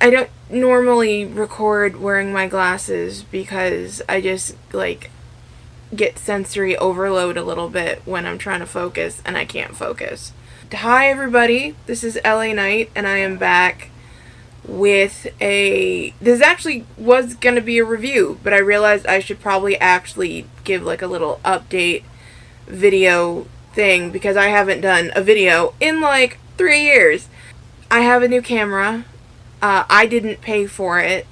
I don't normally record wearing my glasses because I just, like, get sensory overload a little bit when I'm trying to focus and I can't focus. Hi everybody, this is LA Knight and I am back with this actually was going to be a review, but I realized I should probably actually give like a little update video thing because I haven't done a video in like 3 years. I have a new camera. I didn't pay for it.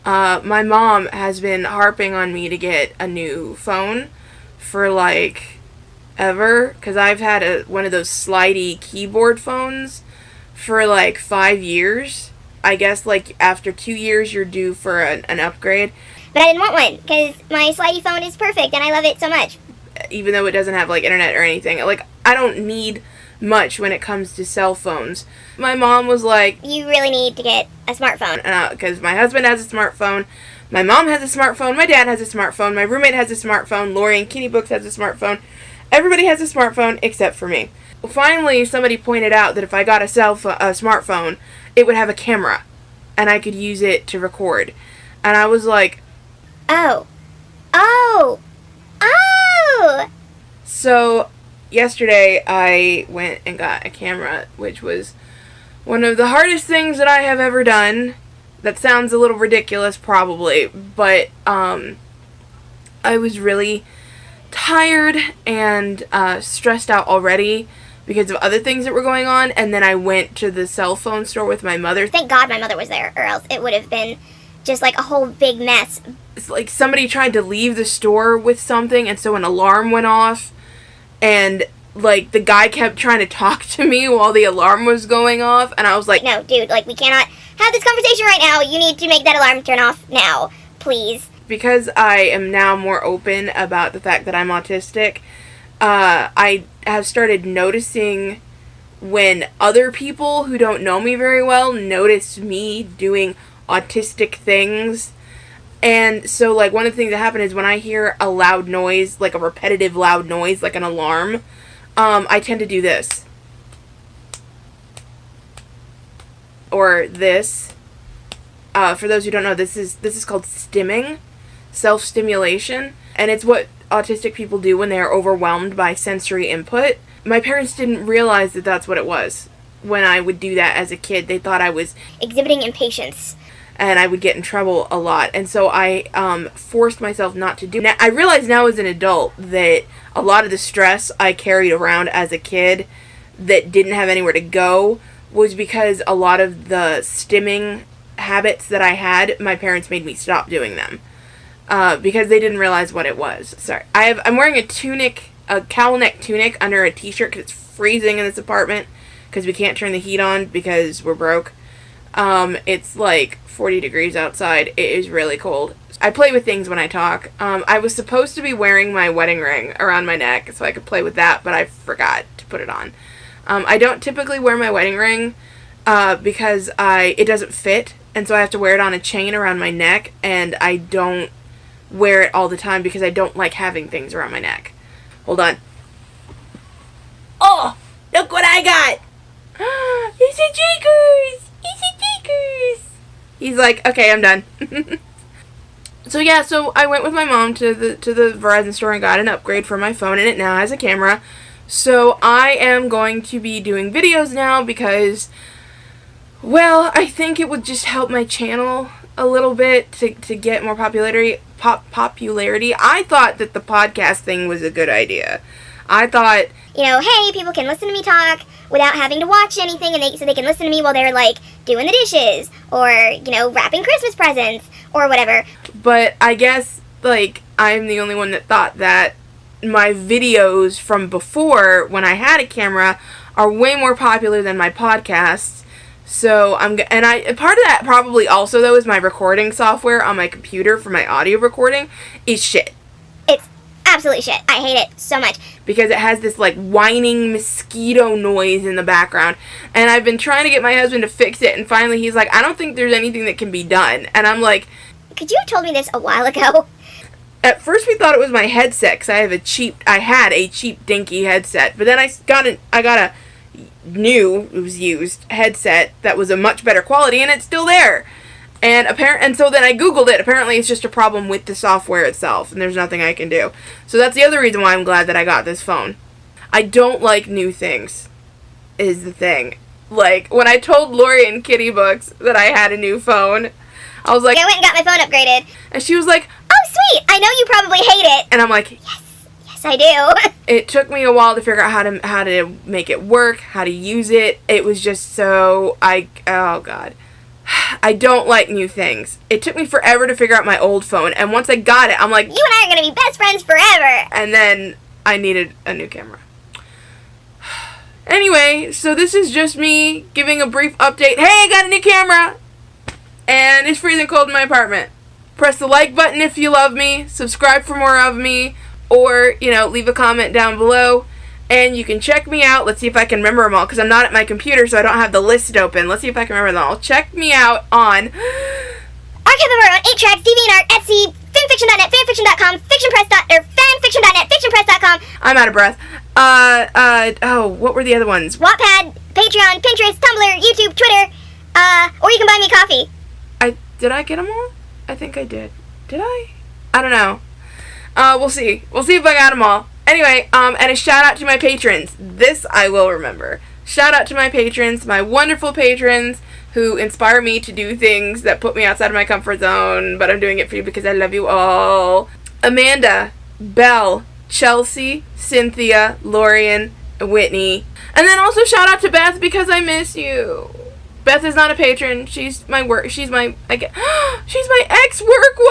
My mom has been harping on me to get a new phone for like ever, because I've had one of those slidey keyboard phones for like 5 years. I guess like after 2 years you're due for an upgrade. But I didn't want one because my slidey phone is perfect and I love it so much. Even though it doesn't have like internet or anything. Like, I don't need much when it comes to cell phones. My mom was like, you really need to get a smartphone. Because my husband has a smartphone, my mom has a smartphone, my dad has a smartphone, my roommate has a smartphone, Lorien Kitty Books has a smartphone. Everybody has a smartphone except for me. Finally, somebody pointed out that if I got a smartphone, it would have a camera, and I could use it to record. And I was like, Oh! So, yesterday I went and got a camera, which was one of the hardest things that I have ever done. That sounds a little ridiculous, probably, but I was really tired and stressed out already because of other things that were going on, and then I went to the cell phone store with my mother. Thank God my mother was there, or else it would have been just like a whole big mess. It's like somebody tried to leave the store with something, and so an alarm went off, and like the guy kept trying to talk to me while the alarm was going off, and I was like, no, dude, like we cannot have this conversation right now. You need to make that alarm turn off now, please. Because I am now more open about the fact that I'm autistic, I have started noticing when other people who don't know me very well notice me doing autistic things. And so, like, one of the things that happen is when I hear a loud noise, like a repetitive loud noise, like an alarm, I tend to do this. Or this. For those who don't know, this is called stimming. Self-stimulation, and it's what autistic people do when they are overwhelmed by sensory input. My parents didn't realize that that's what it was. When I would do that as a kid, they thought I was exhibiting impatience, and I would get in trouble a lot, and so I forced myself not to do it. Now, I realize now as an adult that a lot of the stress I carried around as a kid that didn't have anywhere to go was because a lot of the stimming habits that I had, my parents made me stop doing them. Because they didn't realize what it was. Sorry. I'm wearing a cowl neck tunic under a t-shirt because it's freezing in this apartment because we can't turn the heat on because we're broke. It's like 40 degrees outside. It is really cold. I play with things when I talk. I was supposed to be wearing my wedding ring around my neck so I could play with that, but I forgot to put it on. I don't typically wear my wedding ring because it doesn't fit, and so I have to wear it on a chain around my neck, and I don't wear it all the time because I don't like having things around my neck. Hold on. Oh, look what I got! It's a Jakers! It's a Jakers! He's like, okay, I'm done. So I went with my mom to the Verizon store and got an upgrade for my phone, and it now has a camera. So I am going to be doing videos now because, well, I think it would just help my channel a little bit to get more popularity. I thought that the podcast thing was a good idea. I thought, hey, people can listen to me talk without having to watch anything, and so they can listen to me while they're like doing the dishes or wrapping Christmas presents or whatever. But I guess like I'm the only one that thought that. My videos from before when I had a camera are way more popular than my podcasts. So part of that probably also though is my recording software on my computer for my audio recording is shit. It's absolutely shit. I hate it so much. Because it has this like whining mosquito noise in the background. And I've been trying to get my husband to fix it, and finally he's like, I don't think there's anything that can be done. And I'm like, could you have told me this a while ago? At first we thought it was my headset because I had a cheap dinky headset. But then I got a it was used headset that was a much better quality, and it's still there. And so then I Googled it. Apparently it's just a problem with the software itself, and there's nothing I can do. So that's the other reason why I'm glad that I got this phone. I don't like new things, is the thing. Like, when I told Lorien Kitty Books that I had a new phone, I was like, I went and got my phone upgraded. And she was like, oh, sweet, I know you probably hate it. And I'm like, yes, I do. It took me a while to figure out how to make it work, how to use it. It was just so, oh God. I don't like new things. It took me forever to figure out my old phone, and once I got it, I'm like, you and I are going to be best friends forever. And then I needed a new camera. Anyway, so this is just me giving a brief update. Hey, I got a new camera! And it's freezing cold in my apartment. Press the like button if you love me, subscribe for more of me, or, leave a comment down below. And you can check me out. Let's see if I can remember them all, because I'm not at my computer, so I don't have the list open. Let's see if I can remember them all. Check me out on Archive of Our Own, 8-Tracks, DeviantArt, Etsy, fanfiction.net, fanfiction.com, fanfiction.net, fictionpress.com. I'm out of breath. What were the other ones? Wattpad, Patreon, Pinterest, Tumblr, YouTube, Twitter, or you can buy me coffee. Did I get them all? I think I did. Did I? I don't know. We'll see. We'll see if I got them all. Anyway, and a shout out to my patrons. This I will remember. Shout out to my patrons, my wonderful patrons who inspire me to do things that put me outside of my comfort zone, but I'm doing it for you because I love you all. Amanda, Belle, Chelsea, Cynthia, Lorien, Whitney. And then also shout out to Beth because I miss you. Beth is not a patron. She's my she's my ex-work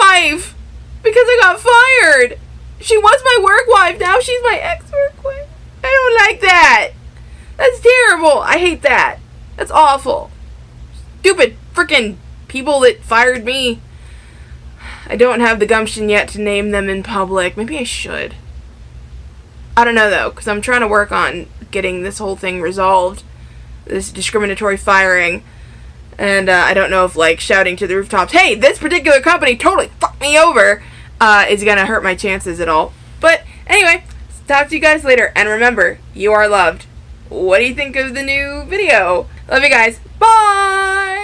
wife because I got fired. She was my work wife. Now she's my ex-work wife. I don't like that. That's terrible. I hate that. That's awful. Stupid freaking people that fired me. I don't have the gumption yet to name them in public. Maybe I should. I don't know, though, because I'm trying to work on getting this whole thing resolved. This discriminatory firing. And I don't know if, shouting to the rooftops, hey, this particular company totally fucked me over, is going to hurt my chances at all. But anyway, talk to you guys later. And remember, you are loved. What do you think of the new video? Love you guys. Bye!